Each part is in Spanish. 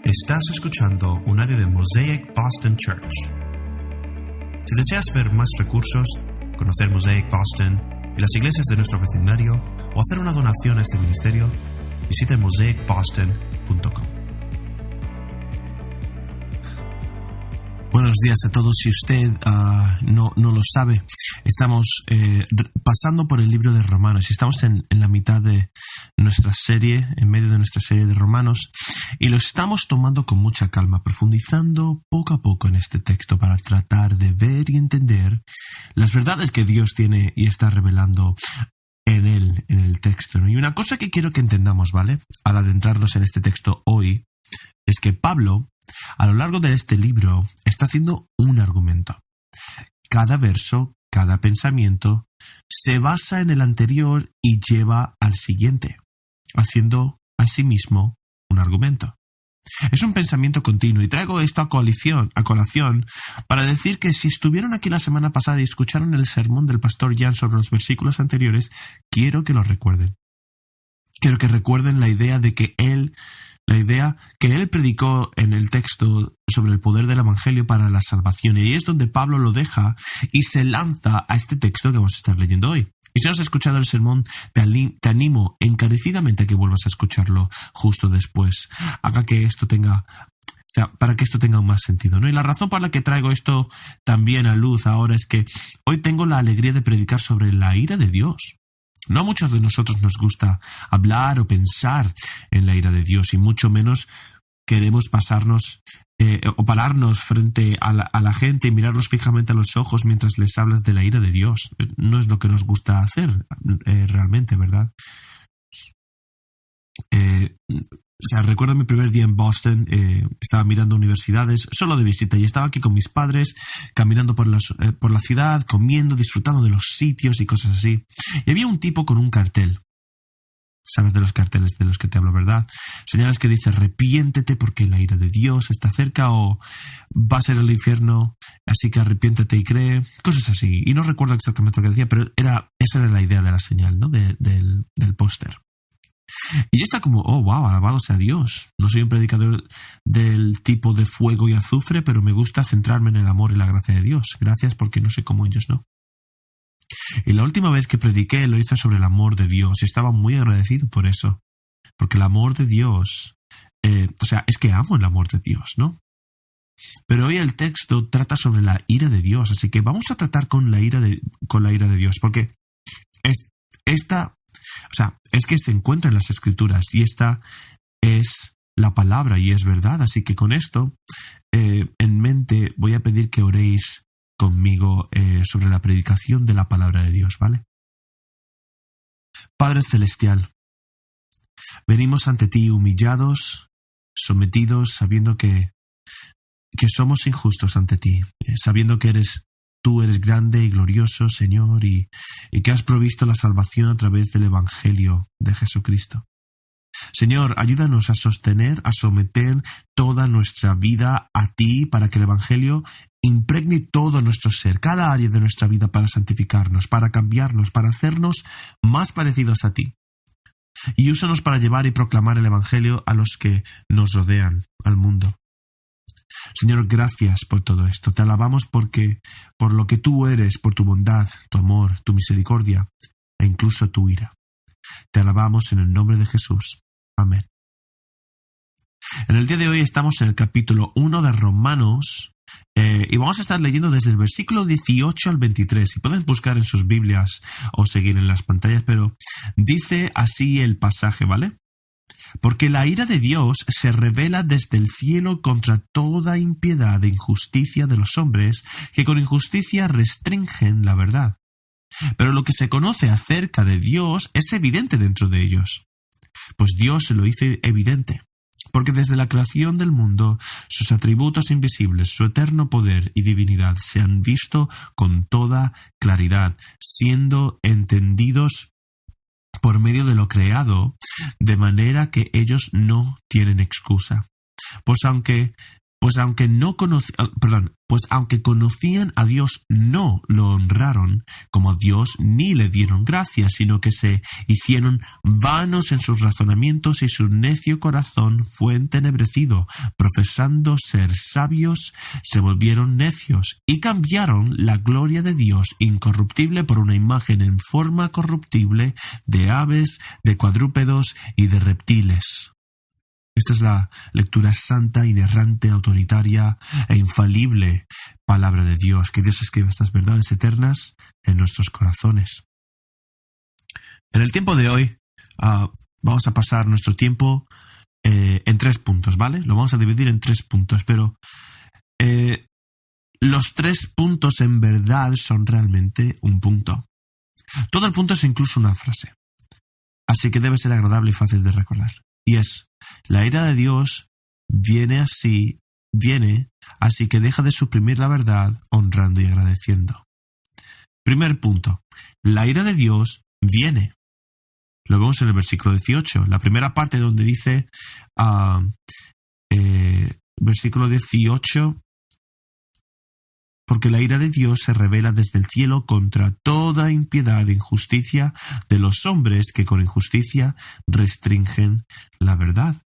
Estás escuchando un audio de Mosaic Boston Church. Si deseas ver más recursos, conocer Mosaic Boston y las iglesias de nuestro vecindario o hacer una donación a este ministerio, visite mosaicboston.com. Buenos días a todos. Si usted no lo sabe, estamos pasando por el libro de Romanos y estamos en la mitad de nuestra serie, en medio de nuestra serie de Romanos, y lo estamos tomando con mucha calma, profundizando poco a poco en este texto para tratar de ver y entender las verdades que Dios tiene y está revelando en el texto, ¿no? Y una cosa que quiero que entendamos, ¿vale?, al adentrarnos en este texto hoy, es que Pablo, a lo largo de este libro, está haciendo un argumento. Cada verso, cada pensamiento, se basa en el anterior y lleva al siguiente, haciendo a sí mismo un argumento. Es un pensamiento continuo y traigo esto a colación para decir que si estuvieron aquí la semana pasada y escucharon el sermón del pastor Jan sobre los versículos anteriores, quiero que lo recuerden. Quiero que recuerden la idea que él predicó en el texto sobre el poder del Evangelio para la salvación. Y ahí es donde Pablo lo deja y se lanza a este texto que vamos a estar leyendo hoy. Y si no has escuchado el sermón, te animo encarecidamente a que vuelvas a escucharlo justo después. Para que esto tenga aún más sentido, ¿no? Y la razón por la que traigo esto también a luz ahora es que hoy tengo la alegría de predicar sobre la ira de Dios. No a muchos de nosotros nos gusta hablar o pensar en la ira de Dios, y mucho menos queremos pasarnos o pararnos frente a la gente y mirarlos fijamente a los ojos mientras les hablas de la ira de Dios. No es lo que nos gusta hacer realmente, ¿verdad? Recuerdo mi primer día en Boston, estaba mirando universidades solo de visita y estaba aquí con mis padres, caminando por la ciudad, comiendo, disfrutando de los sitios y cosas así. Y había un tipo con un cartel. Sabes de los carteles de los que te hablo, ¿verdad? Señales que dice: arrepiéntete porque la ira de Dios está cerca, o vas a ir al infierno, así que arrepiéntete y cree, cosas así. Y no recuerdo exactamente lo que decía, pero esa era la idea de la señal, ¿no? Del póster. Y yo estaba como, oh, wow, alabado sea Dios. No soy un predicador del tipo de fuego y azufre, pero me gusta centrarme en el amor y la gracia de Dios. Gracias, porque no soy como ellos, ¿no? Y la última vez que prediqué lo hice sobre el amor de Dios y estaba muy agradecido por eso. Porque el amor de Dios, es que amo el amor de Dios, ¿no? Pero hoy el texto trata sobre la ira de Dios, así que vamos a tratar con la ira de Dios, porque es que se encuentra en las Escrituras y esta es la palabra y es verdad. Así que con esto en mente voy a pedir que oréis conmigo sobre la predicación de la palabra de Dios, ¿vale? Padre Celestial, venimos ante ti humillados, sometidos, sabiendo que somos injustos ante ti, sabiendo que Tú eres grande y glorioso, Señor, y que has provisto la salvación a través del Evangelio de Jesucristo. Señor, ayúdanos a someter toda nuestra vida a ti, para que el Evangelio impregne todo nuestro ser, cada área de nuestra vida, para santificarnos, para cambiarnos, para hacernos más parecidos a ti. Y úsanos para llevar y proclamar el Evangelio a los que nos rodean, al mundo. Señor, gracias por todo esto. Te alabamos por lo que tú eres, por tu bondad, tu amor, tu misericordia e incluso tu ira. Te alabamos en el nombre de Jesús. Amén. En el día de hoy estamos en el capítulo 1 de Romanos y vamos a estar leyendo desde el versículo 18 al 23. Si pueden buscar en sus Biblias o seguir en las pantallas, pero dice así el pasaje, ¿vale? Porque la ira de Dios se revela desde el cielo contra toda impiedad e injusticia de los hombres, que con injusticia restringen la verdad. Pero lo que se conoce acerca de Dios es evidente dentro de ellos, pues Dios se lo hizo evidente, porque desde la creación del mundo sus atributos invisibles, su eterno poder y divinidad se han visto con toda claridad, siendo entendidos por medio de lo creado, de manera que ellos no tienen excusa. Pues aunque Pues aunque conocían a Dios, no lo honraron como a Dios ni le dieron gracias, sino que se hicieron vanos en sus razonamientos y su necio corazón fue entenebrecido. Profesando ser sabios, se volvieron necios y cambiaron la gloria de Dios incorruptible por una imagen en forma corruptible de aves, de cuadrúpedos y de reptiles. Esta es la lectura santa, inerrante, autoritaria e infalible palabra de Dios. Que Dios escriba estas verdades eternas en nuestros corazones. En el tiempo de hoy vamos a pasar nuestro tiempo en 3 puntos, ¿vale? Lo vamos a dividir en 3 puntos, pero los 3 puntos en verdad son realmente un punto. Todo el punto es incluso una frase. Así que debe ser agradable y fácil de recordar. Y es: la ira de Dios viene así que deja de suprimir la verdad, honrando y agradeciendo. Primer punto. La ira de Dios viene. Lo vemos en el versículo 18. La primera parte donde dice, versículo 18, porque la ira de Dios se revela desde el cielo contra toda impiedad e injusticia de los hombres que con injusticia restringen la verdad.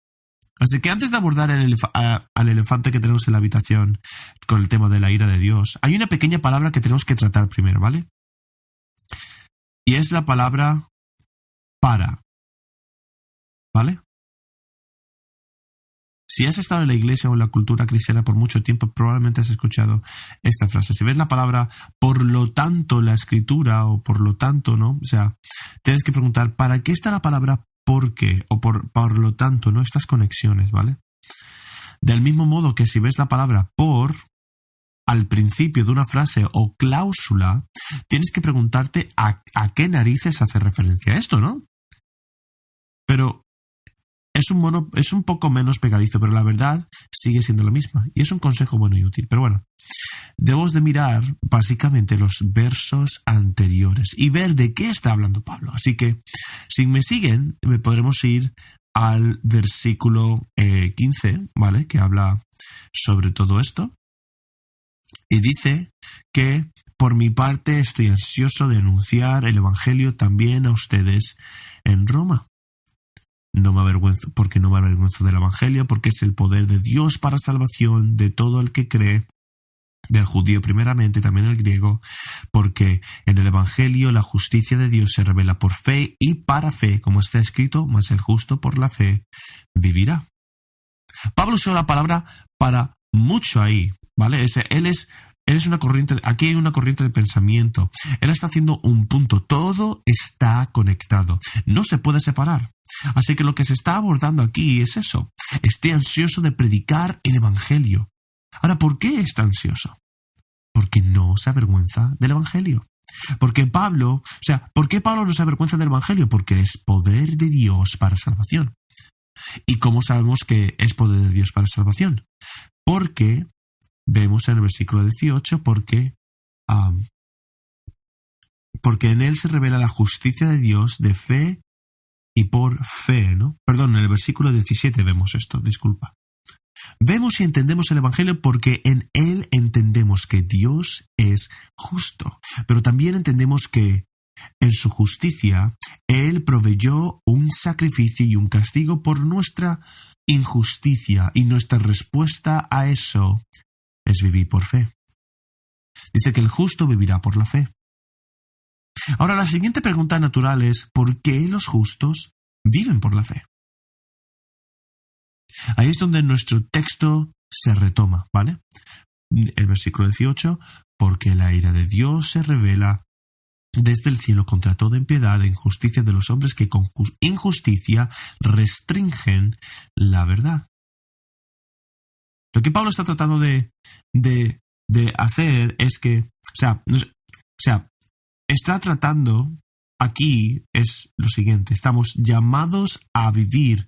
Así que antes de abordar al elefante que tenemos en la habitación con el tema de la ira de Dios, hay una pequeña palabra que tenemos que tratar primero, ¿vale? Y es la palabra para. ¿Vale? Si has estado en la iglesia o en la cultura cristiana por mucho tiempo, probablemente has escuchado esta frase. Si ves la palabra por lo tanto, la escritura, o por lo tanto, ¿no? O sea, tienes que preguntar, ¿para qué está la palabra por qué? O por lo tanto, ¿no? Estas conexiones, ¿vale? Del mismo modo que si ves la palabra por al principio de una frase o cláusula, tienes que preguntarte a qué narices hace referencia a esto, ¿no? Pero es un poco menos pegadizo, pero la verdad sigue siendo la misma. Y es un consejo bueno y útil. Pero bueno, debemos de mirar básicamente los versos anteriores y ver de qué está hablando Pablo. Así que, si me siguen, podremos ir al versículo 15, ¿vale? Que habla sobre todo esto. Y dice que, por mi parte, estoy ansioso de anunciar el Evangelio también a ustedes en Roma. No me avergüenzo del Evangelio, porque es el poder de Dios para salvación de todo el que cree, del judío primeramente, también el griego, porque en el Evangelio la justicia de Dios se revela por fe y para fe, como está escrito, mas el justo por la fe vivirá. Pablo usó la palabra para mucho ahí, ¿vale? Él es una corriente, aquí hay una corriente de pensamiento. Él está haciendo un punto. Todo está conectado. No se puede separar. Así que lo que se está abordando aquí es eso. Estoy ansioso de predicar el Evangelio. Ahora, ¿por qué está ansioso? Porque no se avergüenza del Evangelio. ¿Por qué Pablo no se avergüenza del Evangelio? Porque es poder de Dios para salvación. ¿Y cómo sabemos que es poder de Dios para salvación? Porque vemos en el versículo 18, porque en él se revela la justicia de Dios de fe y por fe, ¿no? Perdón, en el versículo 17 vemos esto, disculpa. Vemos y entendemos el Evangelio porque en él entendemos que Dios es justo, pero también entendemos que en su justicia él proveyó un sacrificio y un castigo por nuestra injusticia, y nuestra respuesta a eso es vivir por fe. Dice que el justo vivirá por la fe. Ahora, la siguiente pregunta natural es: ¿por qué los justos viven por la fe? Ahí es donde nuestro texto se retoma, ¿vale? El versículo 18, porque la ira de Dios se revela desde el cielo contra toda impiedad e injusticia de los hombres que con injusticia restringen la verdad. Lo que Pablo está tratando de hacer es que, está tratando aquí es lo siguiente: estamos llamados a vivir,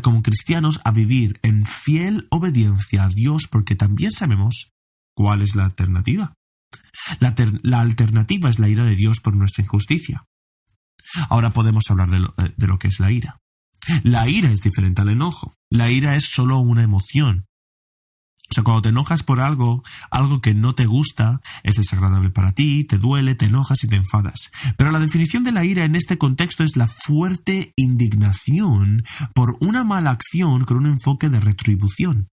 como cristianos, a vivir en fiel obediencia a Dios, porque también sabemos cuál es la alternativa. La alternativa es la ira de Dios por nuestra injusticia. Ahora podemos hablar de lo que es la ira. La ira es diferente al enojo. La ira es solo una emoción. O sea, cuando te enojas por algo que no te gusta, es desagradable para ti, te duele, te enojas y te enfadas. Pero la definición de la ira en este contexto es la fuerte indignación por una mala acción con un enfoque de retribución.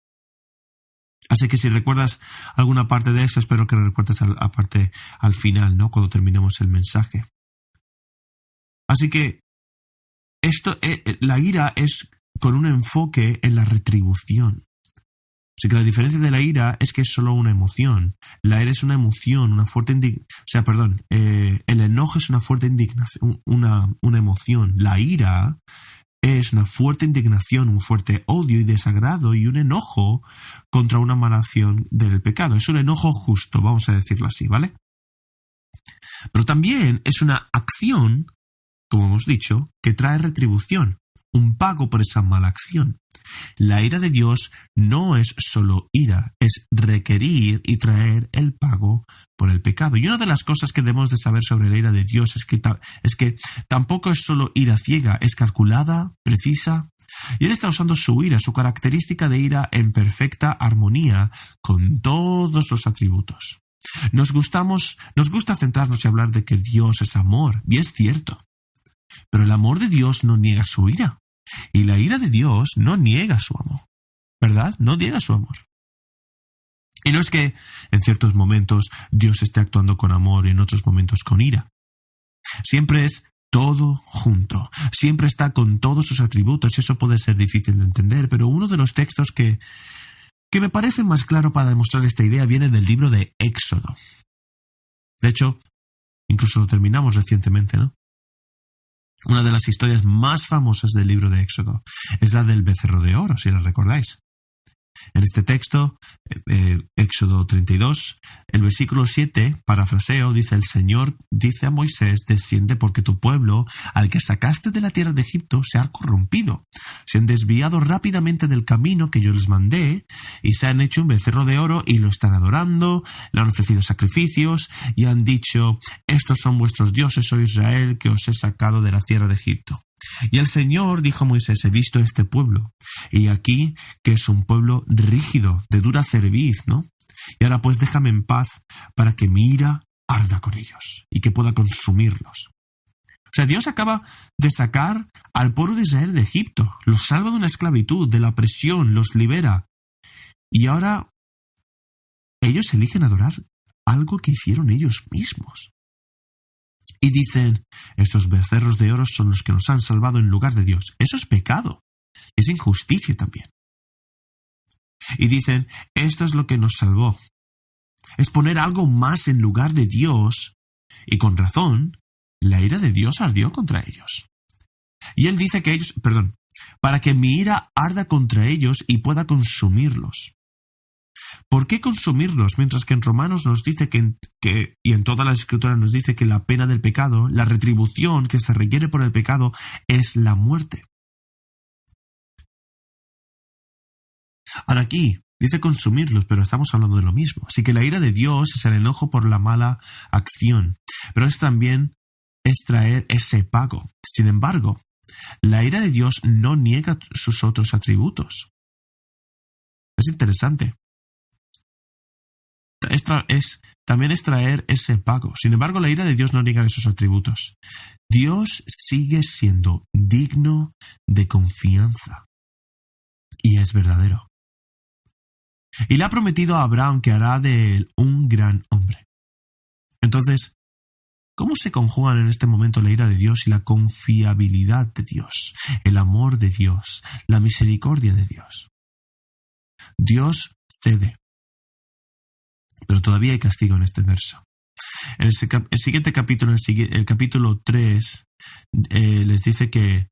Así que si recuerdas alguna parte de eso, espero que lo recuerdes a parte al final, ¿no? Cuando terminemos el mensaje. Así que la ira es con un enfoque en la retribución. Así que la diferencia de la ira es que es solo una emoción. La ira es una emoción, una fuerte indignación. El enojo es una fuerte indignación, una emoción. La ira es una fuerte indignación, un fuerte odio y desagrado y un enojo contra una mala acción del pecado. Es un enojo justo, vamos a decirlo así, ¿vale? Pero también es una acción, como hemos dicho, que trae retribución, un pago por esa mala acción. La ira de Dios no es solo ira, es requerir y traer el pago por el pecado. Y una de las cosas que debemos de saber sobre la ira de Dios es que tampoco es solo ira ciega, es calculada, precisa. Y Él está usando su ira, su característica de ira en perfecta armonía con todos los atributos. Nos gusta centrarnos y hablar de que Dios es amor, y es cierto. Pero el amor de Dios no niega su ira. Y la ira de Dios no niega su amor, ¿verdad? No niega su amor. Y no es que en ciertos momentos Dios esté actuando con amor y en otros momentos con ira. Siempre es todo junto. Siempre está con todos sus atributos y eso puede ser difícil de entender, pero uno de los textos que me parece más claro para demostrar esta idea viene del libro de Éxodo. De hecho, incluso lo terminamos recientemente, ¿no? Una de las historias más famosas del libro de Éxodo es la del becerro de oro, si la recordáis. En este texto, Éxodo 32, el versículo 7, parafraseo, dice: el Señor dice a Moisés: desciende porque tu pueblo, al que sacaste de la tierra de Egipto, se ha corrompido. Se han desviado rápidamente del camino que yo les mandé y se han hecho un becerro de oro y lo están adorando, le han ofrecido sacrificios y han dicho: estos son vuestros dioses, oh Israel, que os he sacado de la tierra de Egipto. Y el Señor dijo a Moisés: he visto este pueblo, y aquí que es un pueblo rígido, de dura cerviz, ¿no? Y ahora pues déjame en paz para que mi ira arda con ellos y que pueda consumirlos. O sea, Dios acaba de sacar al pueblo de Israel de Egipto, los salva de una esclavitud, de la opresión, los libera. Y ahora ellos eligen adorar algo que hicieron ellos mismos. Y dicen: estos becerros de oro son los que nos han salvado en lugar de Dios. Eso es pecado. Es injusticia también. Y dicen: esto es lo que nos salvó. Es poner algo más en lugar de Dios. Y con razón, la ira de Dios ardió contra ellos. Y Él dice que ellos, para que mi ira arda contra ellos y pueda consumirlos. ¿Por qué consumirlos? Mientras que en Romanos nos dice y en toda la Escritura nos dice que la pena del pecado, la retribución que se requiere por el pecado, es la muerte. Ahora aquí dice consumirlos, pero estamos hablando de lo mismo. Así que la ira de Dios es el enojo por la mala acción, pero es también traer ese pago. Sin embargo, la ira de Dios no niega sus otros atributos. Es interesante. También es traer ese pago. Sin embargo, la ira de Dios no niega esos atributos. Dios sigue siendo digno de confianza. Y es verdadero. Y le ha prometido a Abraham que hará de él un gran hombre. Entonces, ¿cómo se conjugan en este momento la ira de Dios y la confiabilidad de Dios, el amor de Dios, la misericordia de Dios? Dios cede. Pero todavía hay castigo en este verso. En el siguiente capítulo, el capítulo 3, les dice que,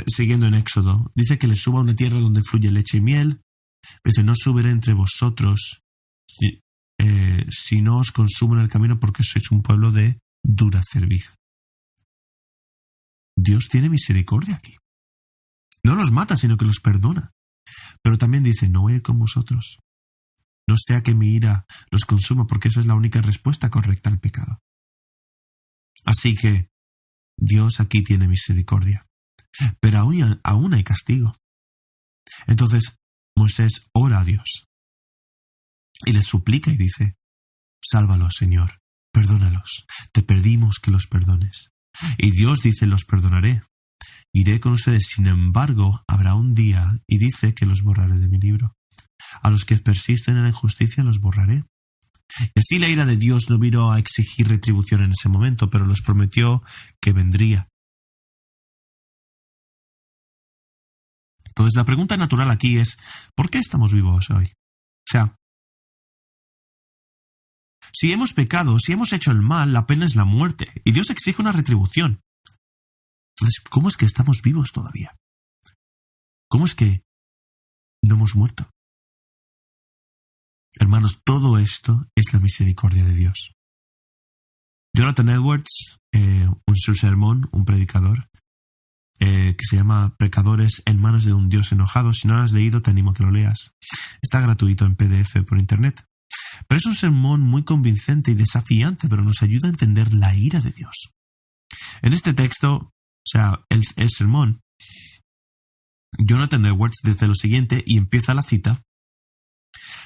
siguiendo en Éxodo, dice que les suba a una tierra donde fluye leche y miel. Dice: no subiré entre vosotros si no os consumo en el camino, porque sois un pueblo de dura cerviz. Dios tiene misericordia aquí. No los mata, sino que los perdona. Pero también dice: no voy a ir con vosotros. No sea que mi ira los consuma, porque esa es la única respuesta correcta al pecado. Así que Dios aquí tiene misericordia. Pero aún hay castigo. Entonces, Moisés ora a Dios y le suplica y dice: sálvalos, Señor, perdónalos, te pedimos que los perdones. Y Dios dice: los perdonaré, iré con ustedes, sin embargo, habrá un día, y dice que los borraré de mi libro. A los que persisten en la injusticia los borraré. Y así la ira de Dios no vino a exigir retribución en ese momento, pero los prometió que vendría. Entonces la pregunta natural aquí es: ¿por qué estamos vivos hoy? O sea, si hemos pecado, si hemos hecho el mal, la pena es la muerte, y Dios exige una retribución. Entonces, ¿cómo es que estamos vivos todavía? ¿Cómo es que no hemos muerto? Hermanos, todo esto es la misericordia de Dios. Jonathan Edwards, en su sermón, un predicador, que se llama Pecadores en manos de un Dios enojado. Si no lo has leído, te animo a que lo leas. Está gratuito en PDF por internet. Pero es un sermón muy convincente y desafiante, pero nos ayuda a entender la ira de Dios. En este texto, o sea, el sermón, Jonathan Edwards dice lo siguiente, y empieza la cita: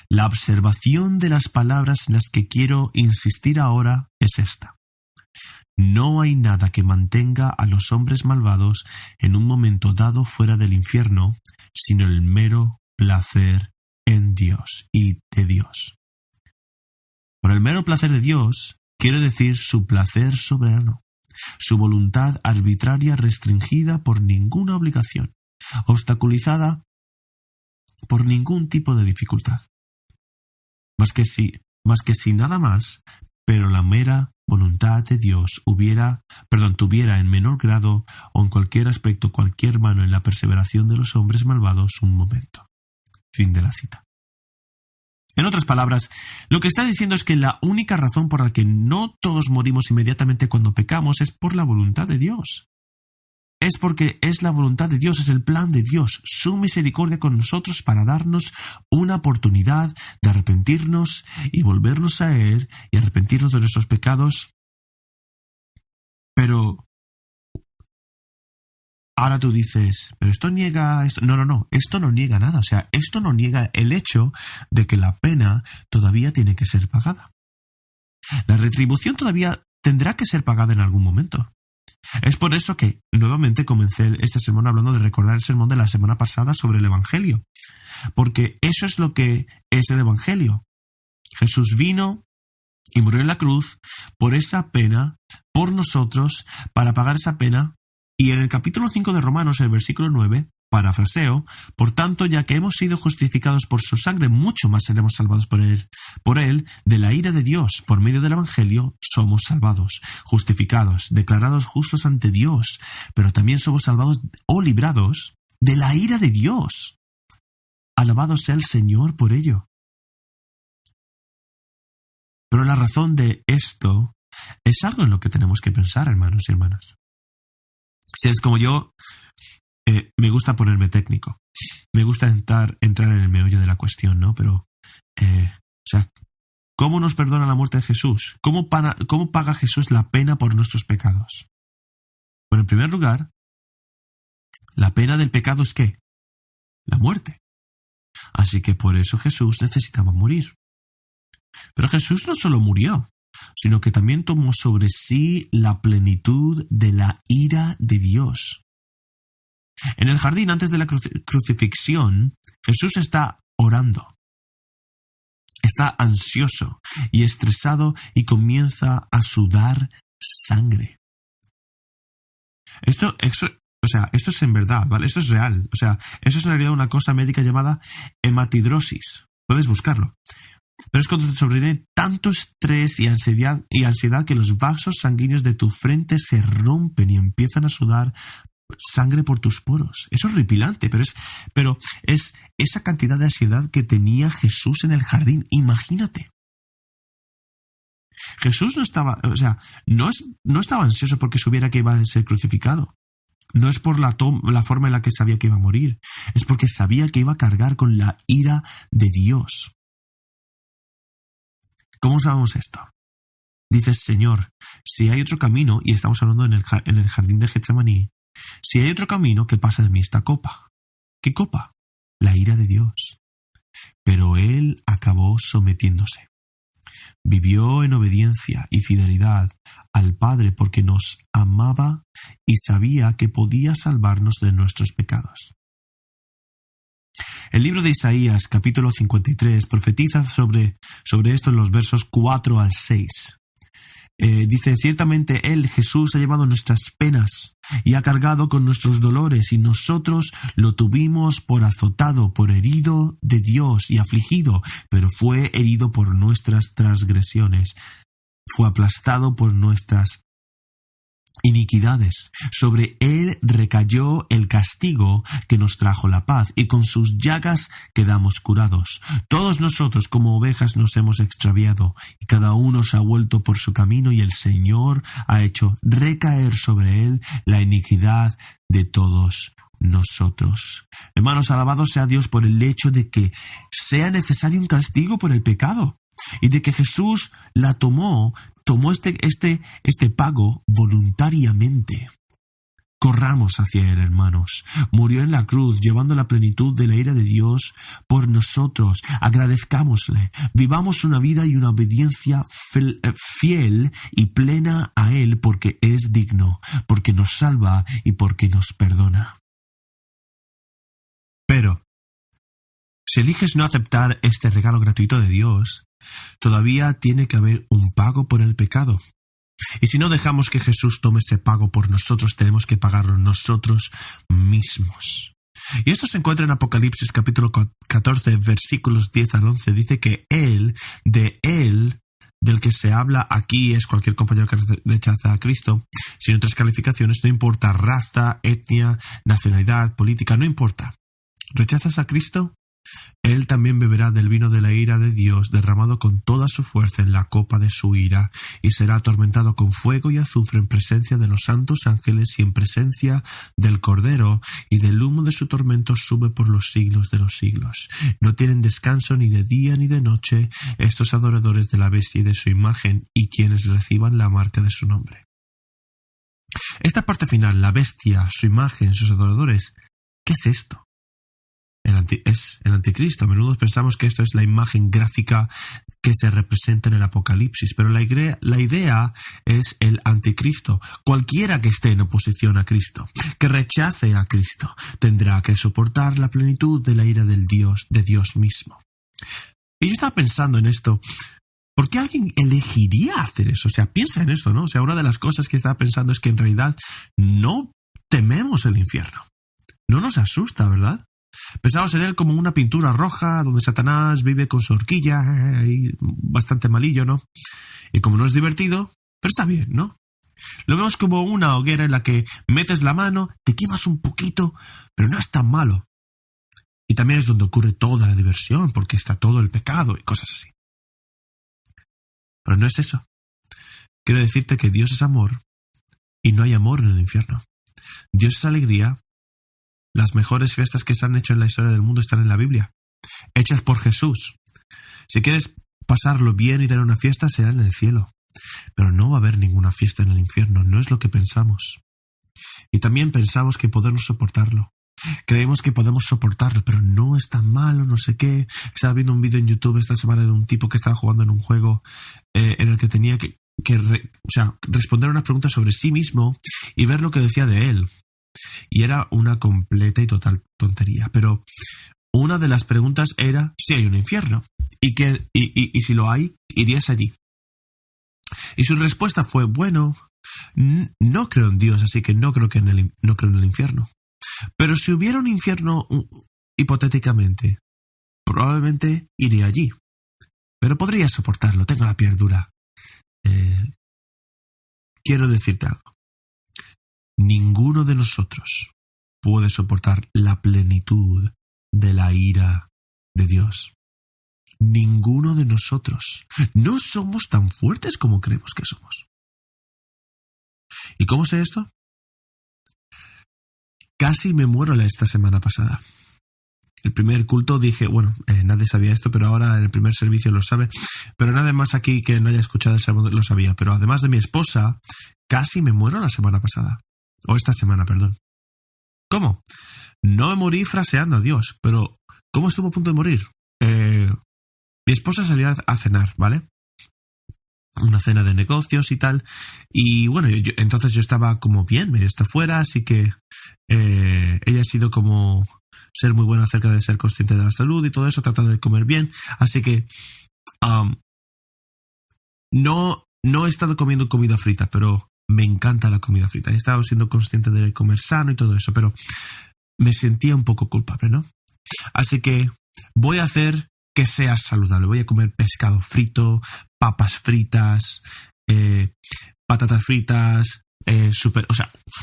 la observación de las palabras en las que quiero insistir ahora es esta: no hay nada que mantenga a los hombres malvados en un momento dado fuera del infierno, sino el mero placer en Dios y de Dios. Por el mero placer de Dios, quiero decir su placer soberano, su voluntad arbitraria restringida por ninguna obligación, obstaculizada por ningún tipo de dificultad. Más que si nada más, pero la mera voluntad de Dios tuviera en menor grado o en cualquier aspecto cualquier mano en la perseveración de los hombres malvados un momento. Fin de la cita. En otras palabras, lo que está diciendo es que la única razón por la que no todos morimos inmediatamente cuando pecamos es por la voluntad de Dios. Es porque es la voluntad de Dios, es el plan de Dios, su misericordia con nosotros para darnos una oportunidad de arrepentirnos y volvernos a Él y arrepentirnos de nuestros pecados. Pero ahora tú dices, pero esto niega esto. No, esto no niega nada. O sea, esto no niega el hecho de que la pena todavía tiene que ser pagada. La retribución todavía tendrá que ser pagada en algún momento. Es por eso que nuevamente comencé este sermón hablando de recordar el sermón de la semana pasada sobre el Evangelio. Porque eso es lo que es el Evangelio. Jesús vino y murió en la cruz por esa pena, por nosotros, para pagar esa pena. Y en el capítulo 5 de Romanos, el versículo 9, parafraseo: por tanto, ya que hemos sido justificados por su sangre, mucho más seremos salvados por él, de la ira de Dios. Por medio del Evangelio somos salvados, justificados, declarados justos ante Dios, pero también somos salvados o librados de la ira de Dios. Alabado sea el Señor por ello. Pero la razón de esto es algo en lo que tenemos que pensar, hermanos y hermanas. Si eres como yo, me gusta ponerme técnico. Me gusta entrar en el meollo de la cuestión, ¿no? Pero, ¿cómo nos perdona la muerte de Jesús? ¿Cómo paga Jesús la pena por nuestros pecados? Bueno, en primer lugar, la pena del pecado es ¿qué? La muerte. Así que por eso Jesús necesitaba morir. Pero Jesús no solo murió, sino que también tomó sobre sí la plenitud de la ira de Dios. En el jardín, antes de la crucifixión, Jesús está orando. Está ansioso y estresado y comienza a sudar sangre. Esto es en verdad, ¿vale? Esto es real. O sea, esto es en realidad una cosa médica llamada hematidrosis. Puedes buscarlo. Pero es cuando te sobreviene tanto estrés y ansiedad que los vasos sanguíneos de tu frente se rompen y empiezan a sudar sangre por tus poros. Es horripilante, pero es esa cantidad de ansiedad que tenía Jesús en el jardín. Imagínate. Jesús no estaba ansioso porque supiera que iba a ser crucificado. No es por la forma en la que sabía que iba a morir. Es porque sabía que iba a cargar con la ira de Dios. ¿Cómo sabemos esto? Dices, Señor, si hay otro camino, y estamos hablando en el jardín de Getsemaní, si hay otro camino, que pasa de mí esta copa. ¿Qué copa? La ira de Dios. pero Él acabó sometiéndose. Vivió en obediencia y fidelidad al Padre porque nos amaba y sabía que podía salvarnos de nuestros pecados. El libro de Isaías, capítulo 53, profetiza sobre esto en los versos 4 al 6. Dice, ciertamente Él, Jesús, ha llevado nuestras penas y ha cargado con nuestros dolores, y nosotros lo tuvimos por azotado, por herido de Dios y afligido, pero fue herido por nuestras transgresiones, fue aplastado por nuestras iniquidades. Sobre Él recayó el castigo que nos trajo la paz, y con sus llagas quedamos curados. Todos nosotros como ovejas nos hemos extraviado, y cada uno se ha vuelto por su camino, y el Señor ha hecho recaer sobre Él la iniquidad de todos nosotros. Hermanos, alabado sea Dios por el hecho de que sea necesario un castigo por el pecado, y de que Jesús tomó este pago voluntariamente. Corramos hacia Él, hermanos. Murió en la cruz, llevando la plenitud de la ira de Dios por nosotros. Agradezcámosle. Vivamos una vida y una obediencia fiel y plena a Él, porque es digno, porque nos salva y porque nos perdona. Pero, si eliges no aceptar este regalo gratuito de Dios, todavía tiene que haber un pago por el pecado. Y si no dejamos que Jesús tome ese pago por nosotros, tenemos que pagarlo nosotros mismos. Y esto se encuentra en Apocalipsis capítulo 14, versículos 10 al 11. Dice que Él, del que se habla aquí, es cualquier compañero que rechaza a Cristo, sin otras calificaciones, no importa raza, etnia, nacionalidad, política, no importa. ¿Rechazas a Cristo? Él también beberá del vino de la ira de Dios, derramado con toda su fuerza en la copa de su ira, y será atormentado con fuego y azufre en presencia de los santos ángeles y en presencia del Cordero, y del humo de su tormento sube por los siglos de los siglos. No tienen descanso ni de día ni de noche estos adoradores de la bestia y de su imagen, y quienes reciban la marca de su nombre. Esta parte final, la bestia, su imagen, sus adoradores, ¿qué es esto? Es el anticristo. A menudo pensamos que esto es la imagen gráfica que se representa en el Apocalipsis, pero la idea es el anticristo. Cualquiera que esté en oposición a Cristo, que rechace a Cristo, tendrá que soportar la plenitud de la ira de Dios mismo. Y yo estaba pensando en esto. ¿Por qué alguien elegiría hacer eso? O sea, piensa en esto, ¿no? O sea, una de las cosas que estaba pensando es que en realidad no tememos el infierno. No nos asusta, ¿verdad? Pensamos en él como una pintura roja donde Satanás vive con su horquilla y bastante malillo, ¿no? Y como no es divertido, pero está bien, ¿no? Lo vemos como una hoguera en la que metes la mano, te quemas un poquito, pero no es tan malo. Y también es donde ocurre toda la diversión, porque está todo el pecado y cosas así. Pero no es eso. Quiero decirte que Dios es amor y no hay amor en el infierno. Dios es alegría. Las mejores fiestas que se han hecho en la historia del mundo están en la Biblia, hechas por Jesús. Si quieres pasarlo bien y tener una fiesta, será en el cielo. Pero no va a haber ninguna fiesta en el infierno, no es lo que pensamos. Y también pensamos que podemos soportarlo. Creemos que podemos soportarlo, pero no es tan malo, no sé qué. Estaba viendo un vídeo en YouTube esta semana de un tipo que estaba jugando en un juego en el que tenía que responder unas preguntas sobre sí mismo y ver lo que decía de él. Y era una completa y total tontería. Pero una de las preguntas era si hay un infierno. Y si lo hay, ¿irías allí? Y su respuesta fue, bueno, no creo en Dios, así que no creo en el infierno. Pero si hubiera un infierno, hipotéticamente, probablemente iría allí. Pero podría soportarlo, tengo la piel dura. Quiero decirte algo. Ninguno de nosotros puede soportar la plenitud de la ira de Dios. Ninguno de nosotros. No somos tan fuertes como creemos que somos. ¿Y cómo sé esto? Casi me muero esta semana pasada. El primer culto dije, nadie sabía esto, pero ahora en el primer servicio lo sabe. Pero nadie más aquí que no haya escuchado el sermón lo sabía. Pero además de mi esposa, casi me muero la semana pasada. O esta semana, perdón. ¿Cómo? No me morí fraseando a Dios, pero ¿cómo estuvo a punto de morir? mi esposa salió a cenar, ¿vale? Una cena de negocios y tal. Y bueno, entonces yo estaba como bien, ella está fuera, así que ella ha sido como ser muy buena acerca de ser consciente de la salud y todo eso, tratando de comer bien. Así que no he estado comiendo comida frita, pero me encanta la comida frita. He estado siendo consciente de comer sano y todo eso, pero me sentía un poco culpable, ¿no? Así que voy a hacer que sea saludable. Voy a comer pescado frito, papas fritas, patatas fritas,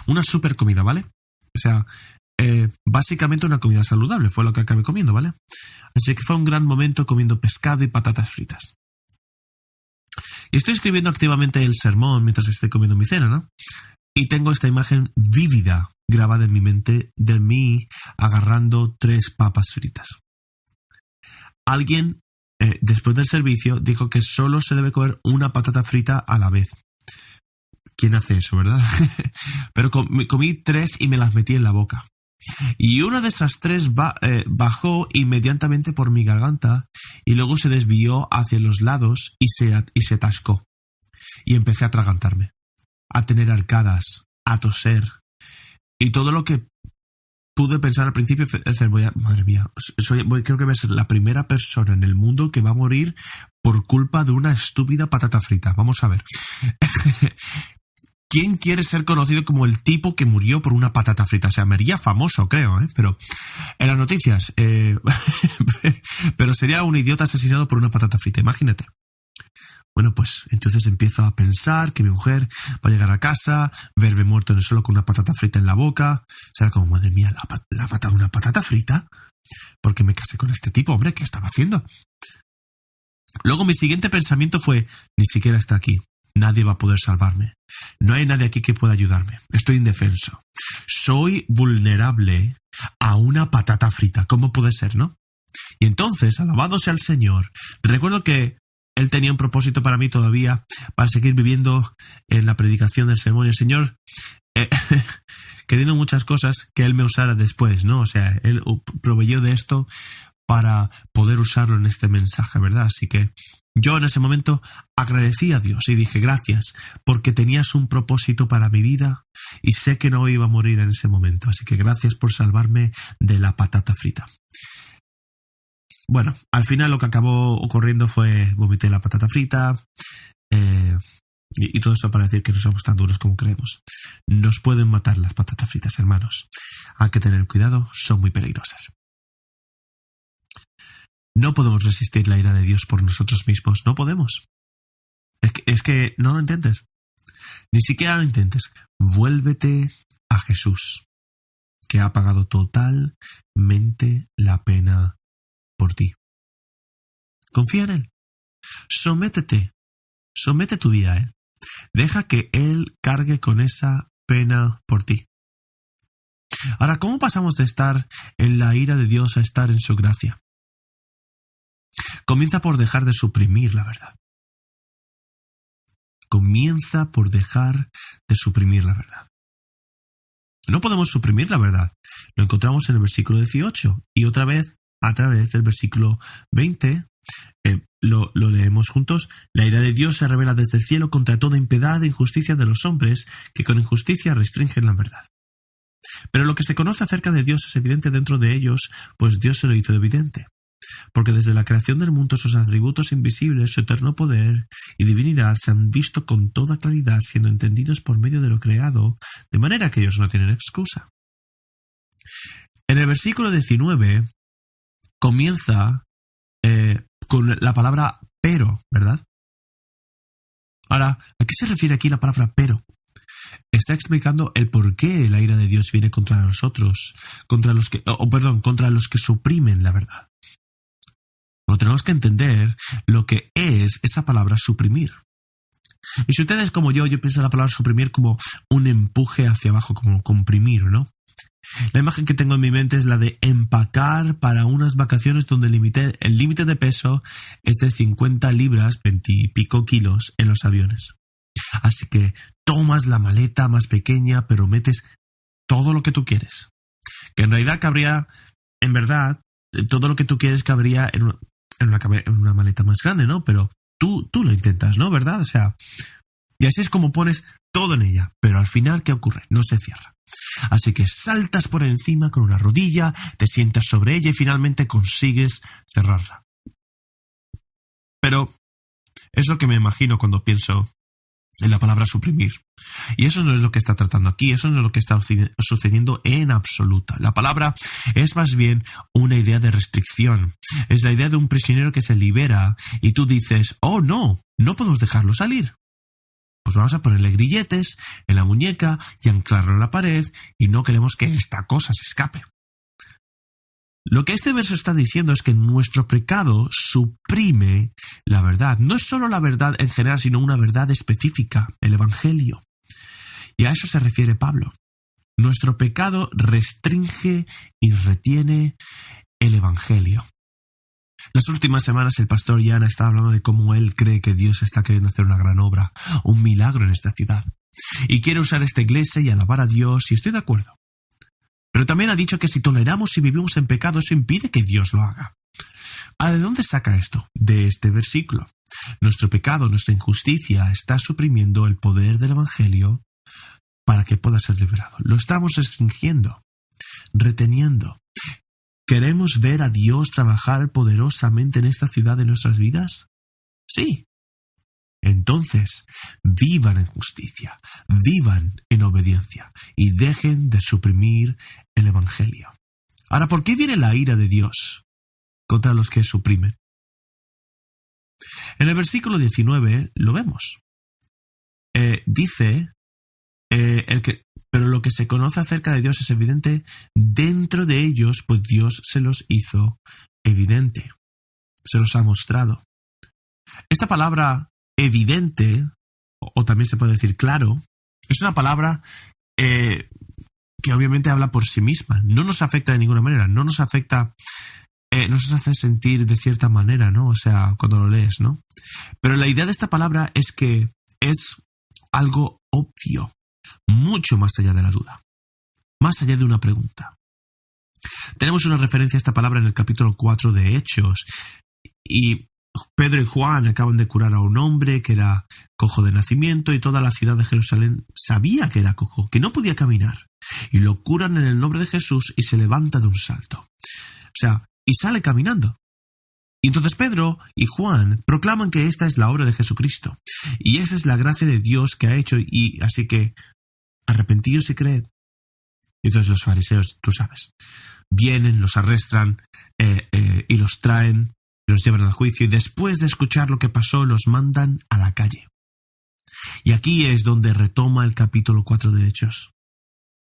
una super comida, ¿vale? O sea, básicamente una comida saludable fue lo que acabé comiendo, ¿vale? Así que fue un gran momento comiendo pescado y patatas fritas. Y estoy escribiendo activamente el sermón mientras estoy comiendo mi cena, ¿no? Y tengo esta imagen vívida grabada en mi mente de mí agarrando 3 papas fritas. Alguien, después del servicio, dijo que solo se debe comer una patata frita a la vez. ¿Quién hace eso, verdad? Pero comí 3 y me las metí en la boca. Y una de esas 3 bajó inmediatamente por mi garganta y luego se desvió hacia los lados y se atascó. Y empecé a atragantarme, a tener arcadas, a toser. Y todo lo que pude pensar al principio fue decir, madre mía, creo que voy a ser la primera persona en el mundo que va a morir por culpa de una estúpida patata frita. Vamos a ver. ¿Quién quiere ser conocido como el tipo que murió por una patata frita? O sea, me haría famoso, creo, pero en las noticias. Pero sería un idiota asesinado por una patata frita, imagínate. Bueno, pues entonces empiezo a pensar que mi mujer va a llegar a casa, verme muerto en el suelo con una patata frita en la boca. Será como, madre mía, una patata frita. ¿Por qué me casé con este tipo, hombre? ¿Qué estaba haciendo? Luego mi siguiente pensamiento fue, ni siquiera está aquí. Nadie va a poder salvarme. No hay nadie aquí que pueda ayudarme. Estoy indefenso. Soy vulnerable a una patata frita. ¿Cómo puede ser, no? Y entonces, alabado sea el Señor, recuerdo que Él tenía un propósito para mí todavía, para seguir viviendo en la predicación del sermón. Y el Señor, queriendo muchas cosas, que Él me usara después, ¿no? O sea, Él proveyó de esto para poder usarlo en este mensaje, ¿verdad? Así que yo en ese momento agradecí a Dios y dije gracias porque tenías un propósito para mi vida y sé que no iba a morir en ese momento. Así que gracias por salvarme de la patata frita. Bueno, al final lo que acabó ocurriendo fue vomité la patata frita y todo esto para decir que no somos tan duros como creemos. Nos pueden matar las patatas fritas, hermanos. Hay que tener cuidado, son muy peligrosas. No podemos resistir la ira de Dios por nosotros mismos. No podemos. Es que no lo intentes. Ni siquiera lo intentes. Vuélvete a Jesús, que ha pagado totalmente la pena por ti. Confía en Él. Somete tu vida a Él. Deja que Él cargue con esa pena por ti. Ahora, ¿cómo pasamos de estar en la ira de Dios a estar en su gracia? Comienza por dejar de suprimir la verdad. Comienza por dejar de suprimir la verdad. No podemos suprimir la verdad. Lo encontramos en el versículo 18 y otra vez a través del versículo 20. Lo leemos juntos. La ira de Dios se revela desde el cielo contra toda impiedad e injusticia de los hombres que con injusticia restringen la verdad. Pero lo que se conoce acerca de Dios es evidente dentro de ellos, pues Dios se lo hizo evidente. Porque desde la creación del mundo sus atributos invisibles, su eterno poder y divinidad se han visto con toda claridad, siendo entendidos por medio de lo creado, de manera que ellos no tienen excusa. En el versículo 19 comienza con la palabra pero, ¿verdad? Ahora, ¿a qué se refiere aquí la palabra pero? Está explicando el por qué la ira de Dios viene contra nosotros, contra los que suprimen la verdad. Bueno, tenemos que entender lo que es esa palabra suprimir. Y si ustedes como yo pienso la palabra suprimir como un empuje hacia abajo, como comprimir, ¿no? La imagen que tengo en mi mente es la de empacar para unas vacaciones donde el límite de peso es de 50 libras, 20 y pico kilos en los aviones. Así que tomas la maleta más pequeña, pero metes todo lo que tú quieres. Que en realidad cabría, en verdad, todo lo que tú quieres cabría en una maleta más grande, ¿no? Pero tú lo intentas, ¿no? ¿Verdad? O sea, y así es como pones todo en ella. Pero al final, ¿qué ocurre? No se cierra. Así que saltas por encima con una rodilla, te sientas sobre ella y finalmente consigues cerrarla. Pero es lo que me imagino cuando pienso en la palabra suprimir. Y eso no es lo que está tratando aquí, eso no es lo que está sucediendo en absoluto. La palabra es más bien una idea de restricción. Es la idea de un prisionero que se libera y tú dices, oh no podemos dejarlo salir. Pues vamos a ponerle grilletes en la muñeca y anclarlo en la pared y no queremos que esta cosa se escape. Lo que este verso está diciendo es que nuestro pecado suprime la verdad. No es solo la verdad en general, sino una verdad específica, el Evangelio. Y a eso se refiere Pablo. Nuestro pecado restringe y retiene el Evangelio. Las últimas semanas el pastor Jan estaba hablando de cómo él cree que Dios está queriendo hacer una gran obra, un milagro en esta ciudad. Y quiere usar esta iglesia y alabar a Dios, y estoy de acuerdo. Pero también ha dicho que si toleramos y vivimos en pecado, eso impide que Dios lo haga. ¿De dónde saca esto? De este versículo. Nuestro pecado, nuestra injusticia está suprimiendo el poder del Evangelio para que pueda ser liberado. Lo estamos restringiendo, reteniendo. ¿Queremos ver a Dios trabajar poderosamente en esta ciudad de nuestras vidas? Sí. Entonces, vivan en justicia, vivan en obediencia y dejen de suprimir el Evangelio. Ahora, ¿por qué viene la ira de Dios contra los que suprimen? En el versículo 19 lo vemos. Dice, pero lo que se conoce acerca de Dios es evidente dentro de ellos, pues Dios se los hizo evidente, se los ha mostrado. Esta palabra evidente, o también se puede decir claro, es una palabra que obviamente habla por sí misma. No nos afecta de ninguna manera, no nos afecta, nos hace sentir de cierta manera, ¿no? O sea, cuando lo lees, ¿no? Pero la idea de esta palabra es que es algo obvio, mucho más allá de la duda, más allá de una pregunta. Tenemos una referencia a esta palabra en el capítulo 4 de Hechos, y Pedro y Juan acaban de curar a un hombre que era cojo de nacimiento y toda la ciudad de Jerusalén sabía que era cojo, que no podía caminar. Y lo curan en el nombre de Jesús y se levanta de un salto. O sea, y sale caminando. Y entonces Pedro y Juan proclaman que esta es la obra de Jesucristo. Y esa es la gracia de Dios que ha hecho. Y así que arrepentíos y creed. Y entonces los fariseos, tú sabes, vienen, los arrestan y los traen. Los llevan al juicio y después de escuchar lo que pasó los mandan a la calle. Y aquí es donde retoma el capítulo 4 de Hechos.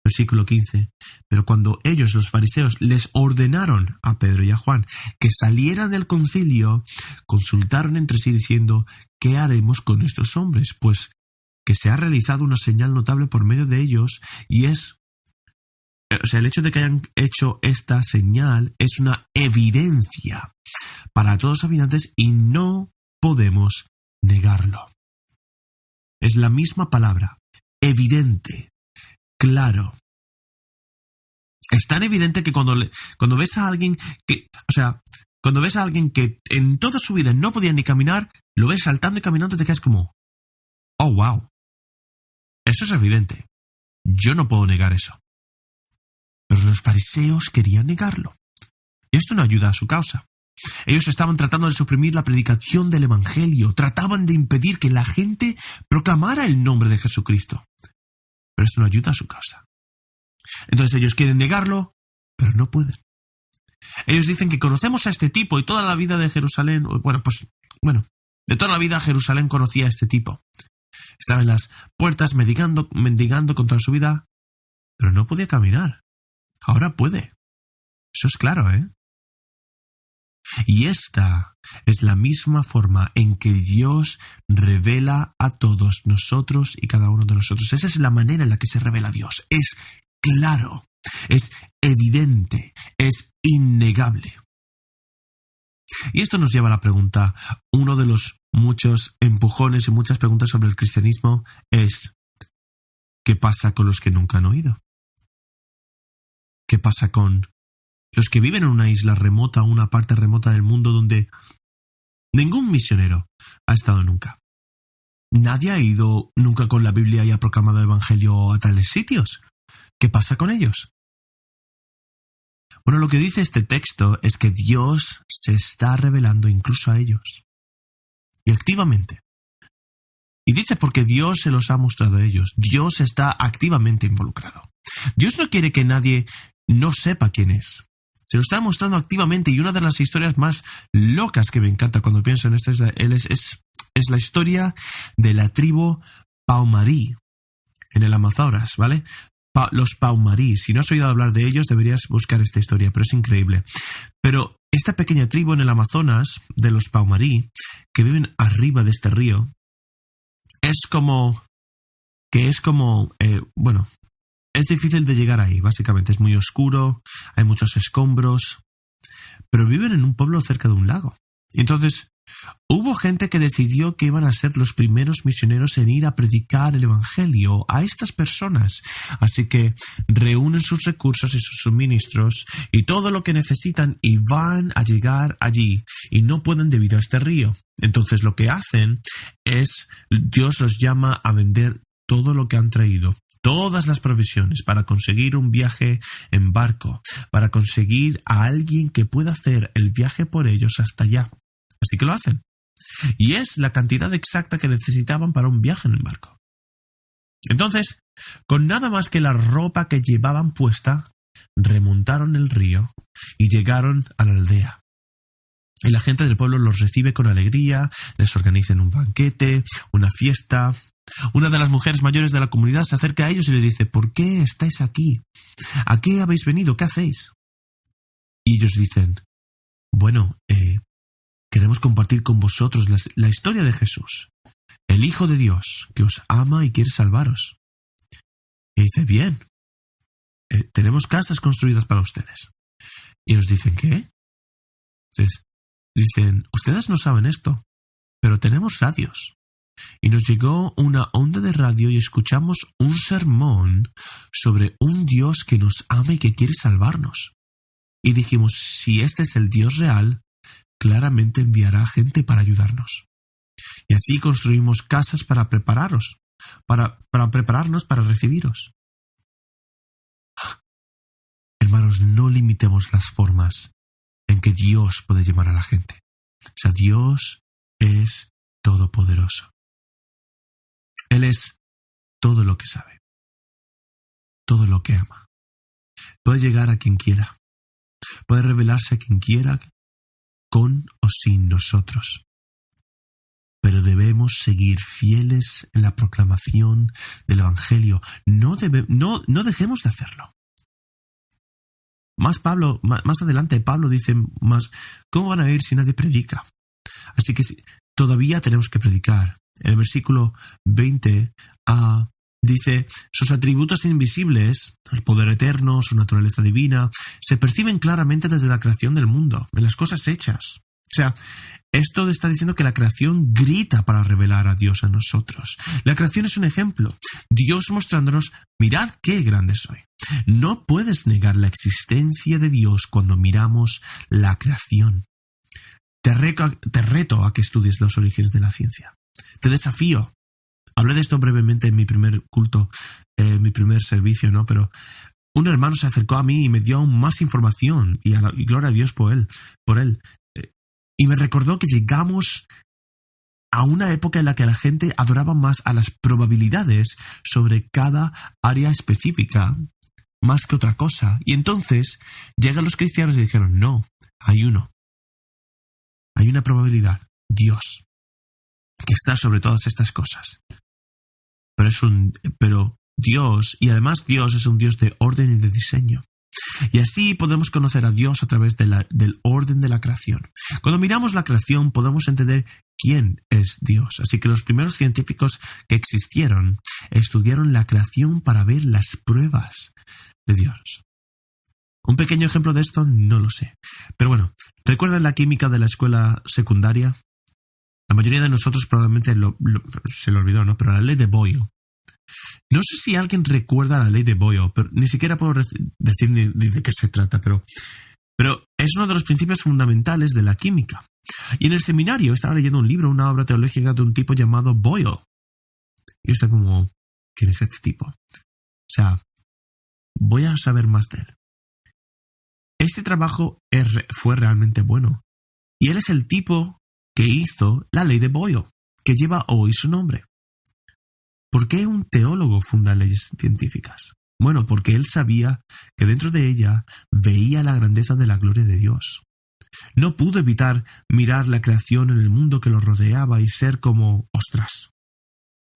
Versículo 15. Pero cuando ellos, los fariseos, les ordenaron a Pedro y a Juan que salieran del concilio, consultaron entre sí diciendo, ¿qué haremos con estos hombres? Pues que se ha realizado una señal notable por medio de ellos y el hecho de que hayan hecho esta señal es una evidencia para todos los habitantes y no podemos negarlo. Es la misma palabra, evidente, claro. Es tan evidente que cuando ves a alguien que, cuando ves a alguien que en toda su vida no podía ni caminar, lo ves saltando y caminando y te quedas como, oh, wow. Eso es evidente. Yo no puedo negar eso. Pero los fariseos querían negarlo. Y esto no ayuda a su causa. Ellos estaban tratando de suprimir la predicación del Evangelio. Trataban de impedir que la gente proclamara el nombre de Jesucristo. Pero esto no ayuda a su causa. Entonces ellos quieren negarlo, pero no pueden. Ellos dicen que conocemos a este tipo y toda la vida de Jerusalén, de toda la vida Jerusalén conocía a este tipo. Estaba en las puertas mendigando con toda su vida, pero no podía caminar. Ahora puede. Eso es claro, ¿eh? Y esta es la misma forma en que Dios revela a todos nosotros y cada uno de nosotros. Esa es la manera en la que se revela a Dios. Es claro, es evidente, es innegable. Y esto nos lleva a la pregunta, uno de los muchos empujones y muchas preguntas sobre el cristianismo es, ¿qué pasa con los que nunca han oído? ¿Qué pasa con los que viven en una isla remota, una parte remota del mundo donde ningún misionero ha estado nunca. Nadie ha ido nunca con la Biblia y ha proclamado el Evangelio a tales sitios. ¿Qué pasa con ellos? Bueno, lo que dice este texto es que Dios se está revelando incluso a ellos. Y activamente. Y dice porque Dios se los ha mostrado a ellos. Dios está activamente involucrado. Dios no quiere que nadie no sepa quién es. Se lo está mostrando activamente, y una de las historias más locas que me encanta cuando pienso en esto es la historia de la tribu Paumarí en el Amazonas, ¿vale? Los Paumarí. Si no has oído hablar de ellos, deberías buscar esta historia, pero es increíble. Pero esta pequeña tribu en el Amazonas, de los Paumarí, que viven arriba de este río, es difícil de llegar ahí, básicamente. Es muy oscuro, hay muchos escombros, pero viven en un pueblo cerca de un lago. Y entonces, hubo gente que decidió que iban a ser los primeros misioneros en ir a predicar el Evangelio a estas personas. Así que reúnen sus recursos y sus suministros y todo lo que necesitan y van a llegar allí, y no pueden debido a este río. Entonces lo que hacen es, Dios los llama a vender todo lo que han traído, todas las provisiones, para conseguir un viaje en barco, para conseguir a alguien que pueda hacer el viaje por ellos hasta allá. Así que lo hacen. Y es la cantidad exacta que necesitaban para un viaje en el barco. Entonces, con nada más que la ropa que llevaban puesta, remontaron el río y llegaron a la aldea. Y la gente del pueblo los recibe con alegría, les organizan un banquete, una fiesta. Una de las mujeres mayores de la comunidad se acerca a ellos y les dice: ¿por qué estáis aquí? ¿A qué habéis venido? ¿Qué hacéis? Y ellos dicen: bueno, queremos compartir con vosotros la historia de Jesús, el Hijo de Dios, que os ama y quiere salvaros. Y dice: bien, tenemos casas construidas para ustedes. Y ellos dicen: ¿qué? Entonces, dicen: ustedes no saben esto, pero tenemos radios. Y nos llegó una onda de radio y escuchamos un sermón sobre un Dios que nos ama y que quiere salvarnos. Y dijimos: si este es el Dios real, claramente enviará gente para ayudarnos. Y así construimos casas para prepararos, para prepararnos para recibiros. Hermanos, no limitemos las formas en que Dios puede llamar a la gente. O sea, Dios es todopoderoso. Él es todo lo que sabe, todo lo que ama. Puede llegar a quien quiera, puede revelarse a quien quiera, con o sin nosotros. Pero debemos seguir fieles en la proclamación del Evangelio. No dejemos de hacerlo. Más adelante Pablo dice: ¿cómo van a ir si nadie predica? Así que todavía tenemos que predicar. En el versículo 20 dice: sus atributos invisibles, el poder eterno, su naturaleza divina, se perciben claramente desde la creación del mundo, en las cosas hechas. O sea, esto está diciendo que la creación grita para revelar a Dios a nosotros. La creación es un ejemplo. Dios mostrándonos: mirad qué grande soy. No puedes negar la existencia de Dios cuando miramos la creación. Te reto a que estudies los orígenes de la ciencia. Te desafío. Hablé de esto brevemente en mi primer culto, en mi primer servicio, ¿no? Pero un hermano se acercó a mí y me dio aún más información, y gloria a Dios por él. Y me recordó que llegamos a una época en la que la gente adoraba más a las probabilidades sobre cada área específica más que otra cosa. Y entonces llegan los cristianos y dijeron: no, hay uno. Hay una probabilidad, Dios, que está sobre todas estas cosas. Pero Dios, y además Dios es un Dios de orden y de diseño. Y así podemos conocer a Dios a través del orden de la creación. Cuando miramos la creación podemos entender quién es Dios. Así que los primeros científicos que existieron estudiaron la creación para ver las pruebas de Dios. Un pequeño ejemplo de esto no lo sé. Pero bueno, ¿recuerdan la química de la escuela secundaria? La mayoría de nosotros probablemente se lo olvidó, ¿no? Pero la ley de Boyle. No sé si alguien recuerda la ley de Boyle, pero ni siquiera puedo decir ni de qué se trata, pero Pero es uno de los principios fundamentales de la química. Y en el seminario estaba leyendo un libro, una obra teológica de un tipo llamado Boyle. Y yo estaba como, ¿quién es este tipo? O sea, voy a saber más de él. Este trabajo fue realmente bueno. Y él es el tipo que hizo la ley de Boyle, que lleva hoy su nombre. ¿Por qué un teólogo funda leyes científicas? Bueno, porque él sabía que dentro de ella veía la grandeza de la gloria de Dios. No pudo evitar mirar la creación en el mundo que lo rodeaba y ser como, ostras,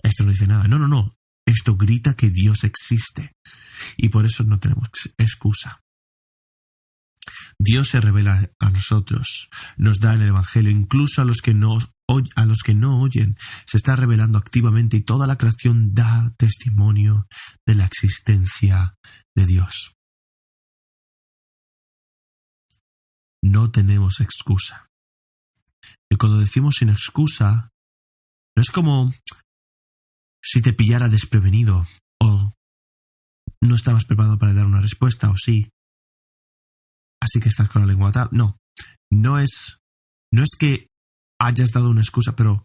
esto no dice nada. No. Esto grita que Dios existe. Y por eso no tenemos excusa. Dios se revela a nosotros, nos da el Evangelio, incluso a los que no oyen, se está revelando activamente y toda la creación da testimonio de la existencia de Dios. No tenemos excusa. Y cuando decimos sin excusa, no es como si te pillara desprevenido o no estabas preparado para dar una respuesta o sí. Así que estás con la lengua atada. No es que hayas dado una excusa, pero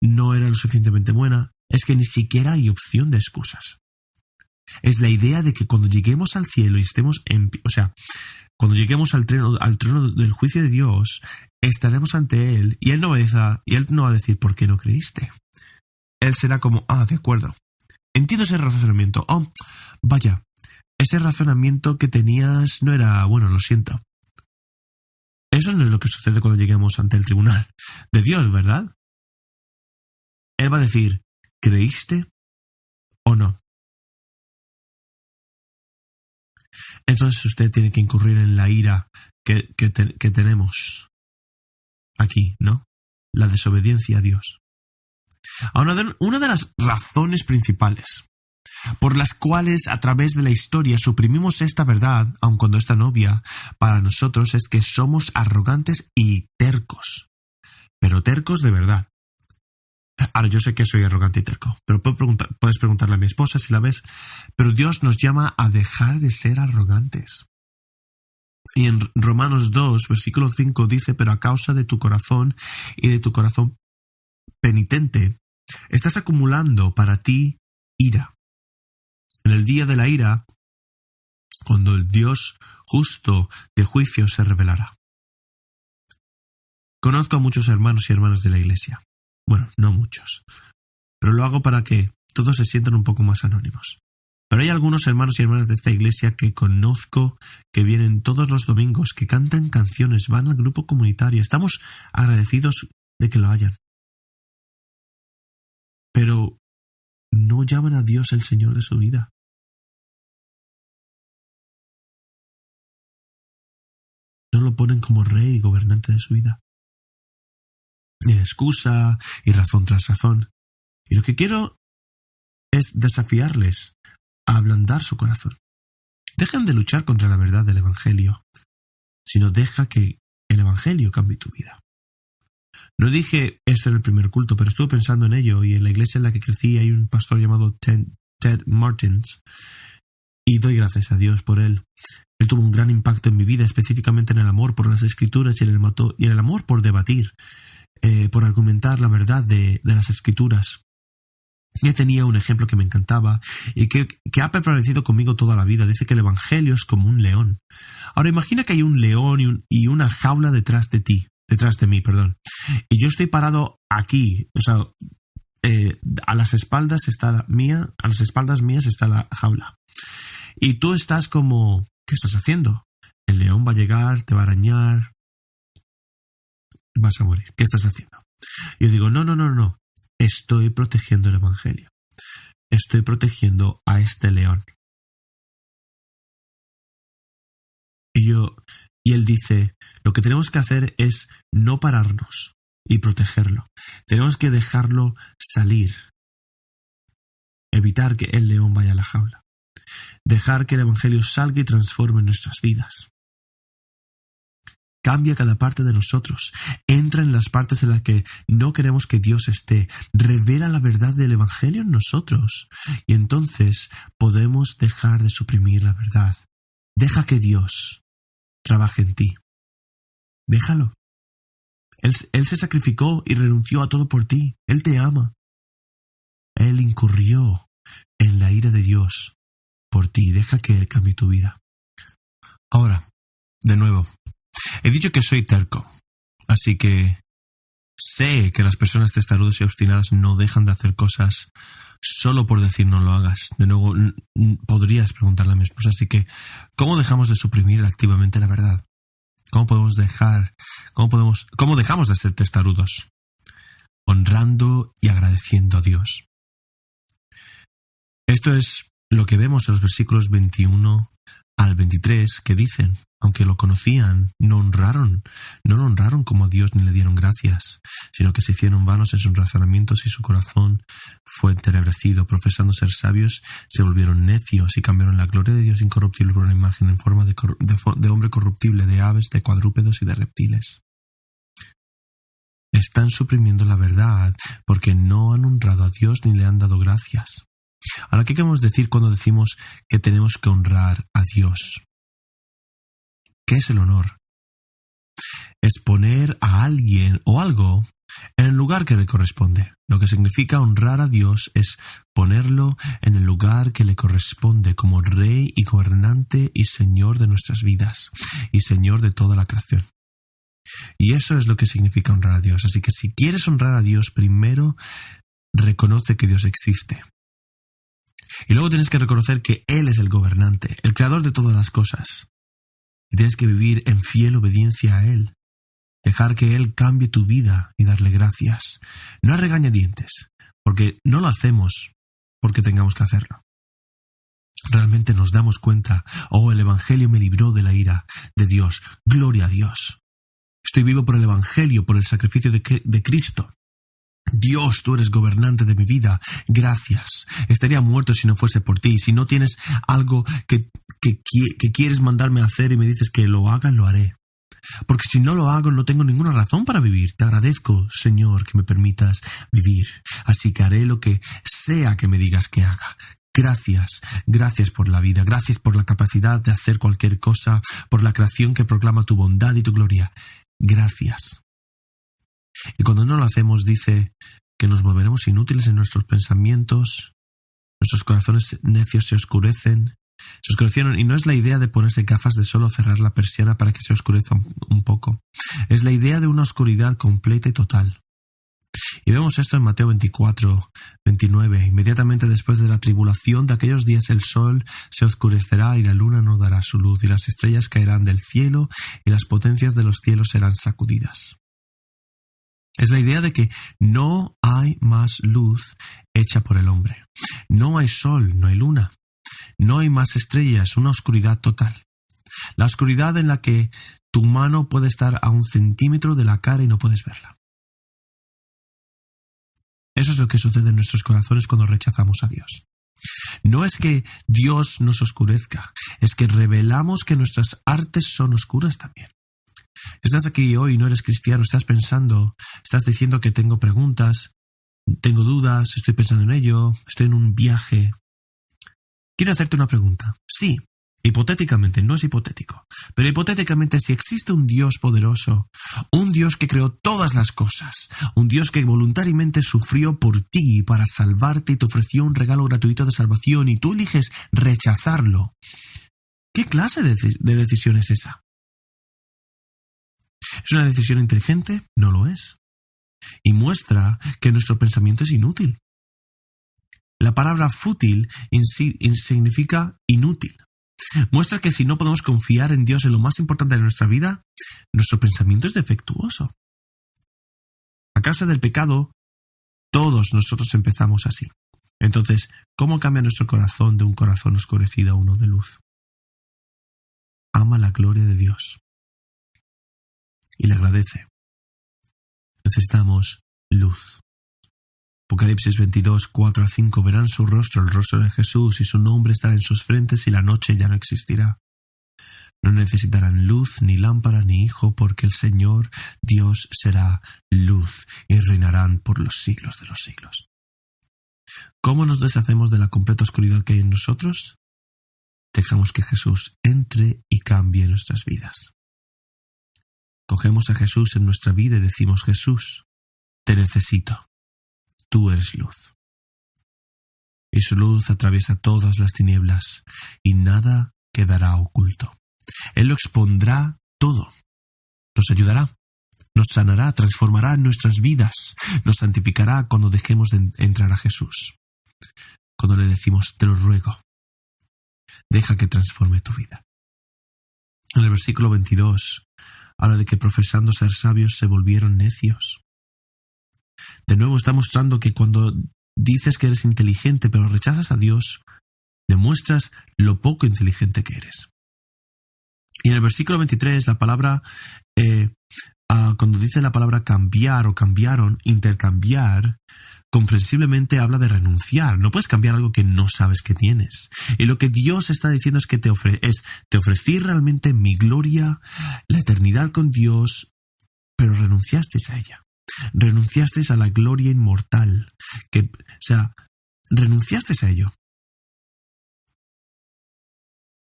no era lo suficientemente buena. Es que ni siquiera hay opción de excusas. Es la idea de que cuando lleguemos al cielo y estemos cuando lleguemos al trono del juicio de Dios, estaremos ante Él y Él no va a decir ¿por qué no creíste? Él será como, de acuerdo. Entiendo ese razonamiento. Vaya. Ese razonamiento que tenías no era bueno, lo siento. Eso no es lo que sucede cuando lleguemos ante el tribunal de Dios, ¿verdad? Él va a decir, ¿creíste o no? Entonces usted tiene que incurrir en la ira que tenemos aquí, ¿no? La desobediencia a Dios. Ahora, una de las razones principales por las cuales a través de la historia suprimimos esta verdad, aun cuando está obvia para nosotros, es que somos arrogantes y tercos. Pero tercos de verdad. Ahora, yo sé que soy arrogante y terco, pero puedes preguntarle a mi esposa si la ves, pero Dios nos llama a dejar de ser arrogantes. Y en Romanos 2, versículo 5 dice, pero a causa de tu corazón y de tu corazón penitente, estás acumulando para ti ira. En el día de la ira, cuando el Dios justo de juicio se revelará. Conozco a muchos hermanos y hermanas de la iglesia. Bueno, no muchos. Pero lo hago para que todos se sientan un poco más anónimos. Pero hay algunos hermanos y hermanas de esta iglesia que conozco, que vienen todos los domingos, que cantan canciones, van al grupo comunitario. Estamos agradecidos de que lo hayan. Pero no llaman a Dios el Señor de su vida. No lo ponen como rey y gobernante de su vida. Ni excusa y razón tras razón. Y lo que quiero es desafiarles a ablandar su corazón. Dejen de luchar contra la verdad del Evangelio, sino deja que el Evangelio cambie tu vida. No dije esto en el primer culto, pero estuve pensando en ello, y en la iglesia en la que crecí hay un pastor llamado Ted Martins, y doy gracias a Dios por él. Él tuvo un gran impacto en mi vida, específicamente en el amor por las Escrituras y en el amor por debatir, por argumentar la verdad de las Escrituras. Ya tenía un ejemplo que me encantaba y que ha permanecido conmigo toda la vida. Dice que el Evangelio es como un león. Ahora imagina que hay un león y una jaula detrás de mí. Y yo estoy parado aquí, a las espaldas mías está la jaula. Y tú estás como, ¿qué estás haciendo? El león va a llegar, te va a arañar, vas a morir. ¿Qué estás haciendo? Y yo digo, no. Estoy protegiendo el Evangelio. Estoy protegiendo a este león. Y él dice, lo que tenemos que hacer es no pararnos y protegerlo. Tenemos que dejarlo salir. Evitar que el león vaya a la jaula. Dejar que el Evangelio salga y transforme nuestras vidas. Cambia cada parte de nosotros. Entra en las partes en las que no queremos que Dios esté. Revela la verdad del Evangelio en nosotros. Y entonces podemos dejar de suprimir la verdad. Deja que Dios trabaje en ti. Déjalo. Él se sacrificó y renunció a todo por ti. Él te ama. Él incurrió en la ira de Dios por ti. Deja que Él cambie tu vida. Ahora, de nuevo, he dicho que soy terco, así que sé que las personas testarudas y obstinadas no dejan de hacer cosas solo por decir no lo hagas. De nuevo, podrías preguntarle a mi esposa, así que ¿cómo dejamos de suprimir activamente la verdad? ¿Cómo dejamos de ser testarudos? Honrando y agradeciendo a Dios. Esto es lo que vemos en los versículos 21 al 23, que dicen: aunque lo conocían, no lo honraron como a Dios ni le dieron gracias, sino que se hicieron vanos en sus razonamientos y su corazón fue entenebrecido. Profesando ser sabios, se volvieron necios y cambiaron la gloria de Dios incorruptible por una imagen en forma de hombre corruptible, de aves, de cuadrúpedos y de reptiles. Están suprimiendo la verdad porque no han honrado a Dios ni le han dado gracias. Ahora, ¿qué queremos decir cuando decimos que tenemos que honrar a Dios? ¿Qué es el honor? Es poner a alguien o algo en el lugar que le corresponde. Lo que significa honrar a Dios es ponerlo en el lugar que le corresponde como Rey y gobernante y Señor de nuestras vidas y Señor de toda la creación. Y eso es lo que significa honrar a Dios. Así que si quieres honrar a Dios, primero reconoce que Dios existe. Y luego tienes que reconocer que Él es el gobernante, el creador de todas las cosas. Y tienes que vivir en fiel obediencia a Él. Dejar que Él cambie tu vida y darle gracias. No a regañadientes, porque no lo hacemos porque tengamos que hacerlo. Realmente nos damos cuenta: oh, el Evangelio me libró de la ira de Dios. Gloria a Dios. Estoy vivo por el Evangelio, por el sacrificio de Cristo. Dios, tú eres gobernante de mi vida. Gracias. Estaría muerto si no fuese por ti. Si no tienes algo que quieres mandarme a hacer y me dices que lo haga, lo haré. Porque si no lo hago, no tengo ninguna razón para vivir. Te agradezco, Señor, que me permitas vivir. Así que haré lo que sea que me digas que haga. Gracias. Gracias por la vida. Gracias por la capacidad de hacer cualquier cosa, por la creación que proclama tu bondad y tu gloria. Gracias. Y cuando no lo hacemos, dice que nos volveremos inútiles en nuestros pensamientos, nuestros corazones necios se oscurecen. Se oscurecieron, y no es la idea de ponerse gafas de sol o cerrar la persiana para que se oscurezca un poco. Es la idea de una oscuridad completa y total. Y vemos esto en Mateo 24, 29. Inmediatamente después de la tribulación de aquellos días el sol se oscurecerá y la luna no dará su luz y las estrellas caerán del cielo y las potencias de los cielos serán sacudidas. Es la idea de que no hay más luz hecha por el hombre. No hay sol, no hay luna. No hay más estrellas, una oscuridad total. La oscuridad en la que tu mano puede estar a 1 centímetro de la cara y no puedes verla. Eso es lo que sucede en nuestros corazones cuando rechazamos a Dios. No es que Dios nos oscurezca, es que revelamos que nuestras artes son oscuras también. Estás aquí hoy y no eres cristiano, estás pensando, estás diciendo que tengo preguntas, tengo dudas, estoy pensando en ello, estoy en un viaje. Quiero hacerte una pregunta. Sí, hipotéticamente, no es hipotético, pero hipotéticamente, si existe un Dios poderoso, un Dios que creó todas las cosas, un Dios que voluntariamente sufrió por ti para salvarte y te ofreció un regalo gratuito de salvación y tú eliges rechazarlo, ¿qué clase de decisión es esa? ¿Es una decisión inteligente? No lo es. Y muestra que nuestro pensamiento es inútil. La palabra fútil significa inútil. Muestra que si no podemos confiar en Dios en lo más importante de nuestra vida, nuestro pensamiento es defectuoso. A causa del pecado, todos nosotros empezamos así. Entonces, ¿cómo cambia nuestro corazón de un corazón oscurecido a uno de luz? Ama la gloria de Dios y le agradece. Necesitamos luz. Apocalipsis 22, 4 a 5. Verán su rostro, el rostro de Jesús, y su nombre estará en sus frentes, y la noche ya no existirá. No necesitarán luz, ni lámpara, ni hijo, porque el Señor Dios será luz, y reinarán por los siglos de los siglos. ¿Cómo nos deshacemos de la completa oscuridad que hay en nosotros? dejamos que Jesús entre y cambie nuestras vidas. Cogemos a Jesús en nuestra vida y decimos: Jesús, te necesito. Tú eres luz. Y su luz atraviesa todas las tinieblas y nada quedará oculto. Él lo expondrá todo. Nos ayudará, nos sanará, transformará nuestras vidas, nos santificará cuando dejemos de entrar a Jesús. Cuando le decimos: te lo ruego, deja que transforme tu vida. En el versículo 22 habla de que profesando ser sabios se volvieron necios. De nuevo está mostrando que cuando dices que eres inteligente pero rechazas a Dios, demuestras lo poco inteligente que eres. Y en el versículo 23 la palabra, cuando dice la palabra cambiar o cambiaron, intercambiar, comprensiblemente habla de renunciar. No puedes cambiar algo que no sabes que tienes. Y lo que Dios está diciendo es que te ofrecí realmente mi gloria, la eternidad con Dios, pero renunciasteis a ella. Renunciasteis a la gloria inmortal. Renunciasteis a ello.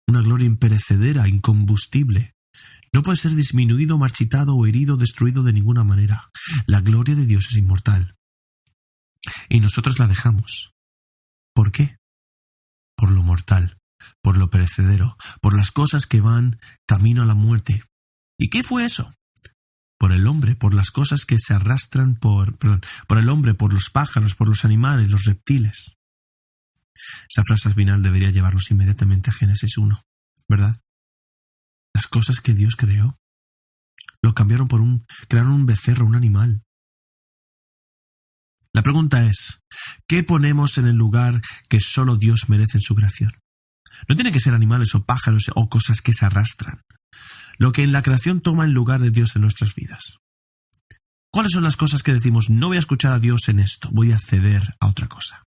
Una gloria imperecedera, incombustible. No puede ser disminuido, marchitado o herido, destruido de ninguna manera. La gloria de Dios es inmortal. Y nosotros la dejamos. ¿Por qué? Por lo mortal, por lo perecedero, por las cosas que van camino a la muerte. ¿Y qué fue eso? Por el hombre, por las cosas que se arrastran por el hombre, por los pájaros, por los animales, los reptiles. Esa frase al final debería llevarnos inmediatamente a Génesis 1, ¿verdad? Las cosas que Dios creó lo cambiaron crearon un becerro, un animal. La pregunta es, ¿qué ponemos en el lugar que solo Dios merece en su creación? No tiene que ser animales o pájaros o cosas que se arrastran. Lo que en la creación toma el lugar de Dios en nuestras vidas. ¿Cuáles son las cosas que decimos: no voy a escuchar a Dios en esto, voy a ceder a otra cosa?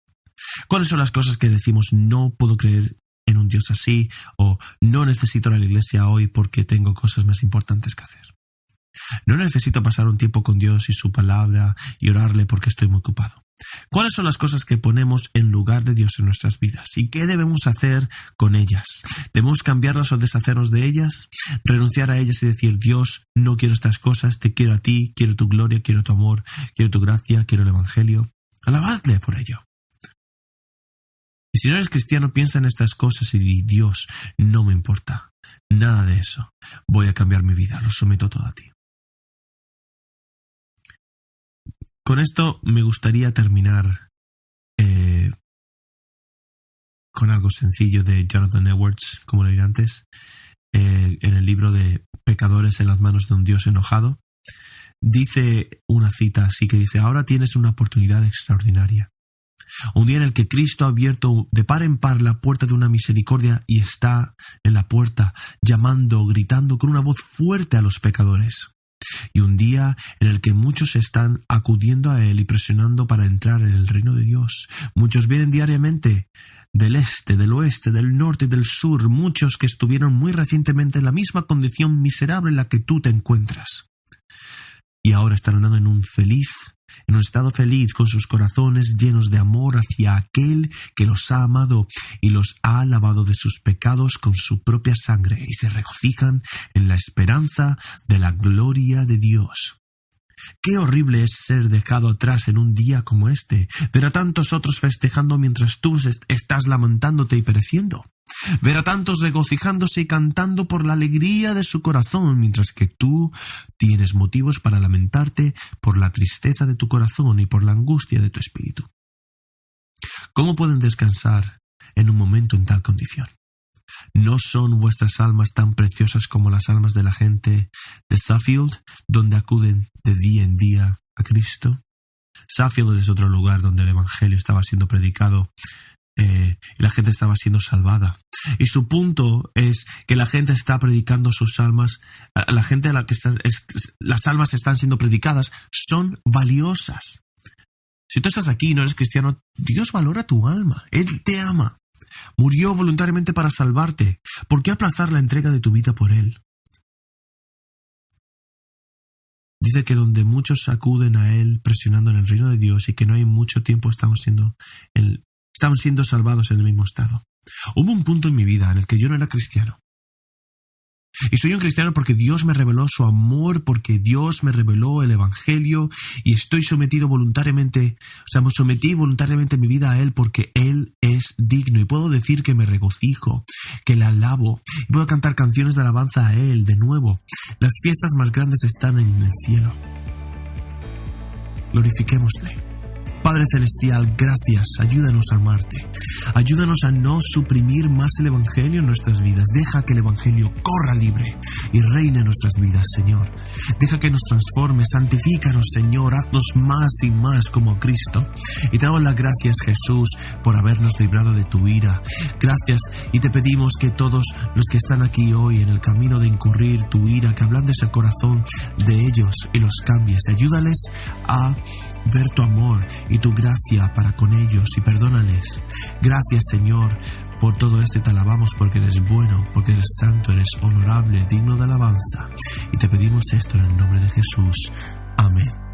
¿Cuáles son las cosas que decimos: no puedo creer en un Dios así, o no necesito ir a la iglesia hoy porque tengo cosas más importantes que hacer? No necesito pasar un tiempo con Dios y su palabra y orarle porque estoy muy ocupado. ¿Cuáles son las cosas que ponemos en lugar de Dios en nuestras vidas? ¿Y qué debemos hacer con ellas? ¿Debemos cambiarlas o deshacernos de ellas? ¿Renunciar a ellas y decir: Dios, no quiero estas cosas, te quiero a ti, quiero tu gloria, quiero tu amor, quiero tu gracia, quiero el evangelio? Alabadle por ello. Y si no eres cristiano, piensa en estas cosas y di: Dios, no me importa nada de eso. Voy a cambiar mi vida, lo someto todo a ti. Con esto me gustaría terminar con algo sencillo de Jonathan Edwards, como leí antes, en el libro de Pecadores en las manos de un Dios enojado. Dice una cita así que dice: ahora tienes una oportunidad extraordinaria. Un día en el que Cristo ha abierto de par en par la puerta de una misericordia y está en la puerta llamando, gritando con una voz fuerte a los pecadores. Y un día en el que muchos están acudiendo a Él y presionando para entrar en el reino de Dios. Muchos vienen diariamente del este, del oeste, del norte y del sur. Muchos que estuvieron muy recientemente en la misma condición miserable en la que tú te encuentras. Y ahora están andando en un estado feliz, con sus corazones llenos de amor hacia aquel que los ha amado y los ha lavado de sus pecados con su propia sangre, y se regocijan en la esperanza de la gloria de Dios. Qué horrible es ser dejado atrás en un día como este, ver a tantos otros festejando mientras tú estás lamentándote y pereciendo. Ver a tantos regocijándose y cantando por la alegría de su corazón, mientras que tú tienes motivos para lamentarte por la tristeza de tu corazón y por la angustia de tu espíritu. ¿Cómo pueden descansar en un momento en tal condición? ¿No son vuestras almas tan preciosas como las almas de la gente de Suffield, donde acuden de día en día a Cristo? Suffield es otro lugar donde el evangelio estaba siendo predicado y la gente estaba siendo salvada. Y su punto es que la gente está predicando sus almas, la gente a la que las almas están siendo predicadas son valiosas. Si tú estás aquí y no eres cristiano, Dios valora tu alma, Él te ama. Murió voluntariamente para salvarte. ¿Por qué aplazar la entrega de tu vida por Él? Dice que donde muchos acuden a Él presionando en el reino de Dios y que no hay mucho tiempo estamos estaban siendo salvados en el mismo estado. Hubo un punto en mi vida en el que yo no era cristiano. Y soy un cristiano porque Dios me reveló su amor, porque Dios me reveló el Evangelio, y estoy sometí voluntariamente mi vida a Él porque Él es digno. Y puedo decir que me regocijo, que le alabo, y puedo cantar canciones de alabanza a Él de nuevo. Las fiestas más grandes están en el cielo. Glorifiquémosle. Padre Celestial, gracias, ayúdanos a amarte. Ayúdanos a no suprimir más el Evangelio en nuestras vidas. Deja que el Evangelio corra libre y reine en nuestras vidas, Señor. Deja que nos transforme, santifícanos, Señor. Haznos más y más como Cristo. Y te damos las gracias, Jesús, por habernos librado de tu ira. Gracias, y te pedimos que todos los que están aquí hoy en el camino de incurrir tu ira, que ablandes el corazón de ellos y los cambies. Ayúdales a ver tu amor y tu gracia para con ellos y perdónales. Gracias, Señor, por todo esto. Te alabamos porque eres bueno, porque eres santo, eres honorable, digno de alabanza. Y te pedimos esto en el nombre de Jesús. Amén.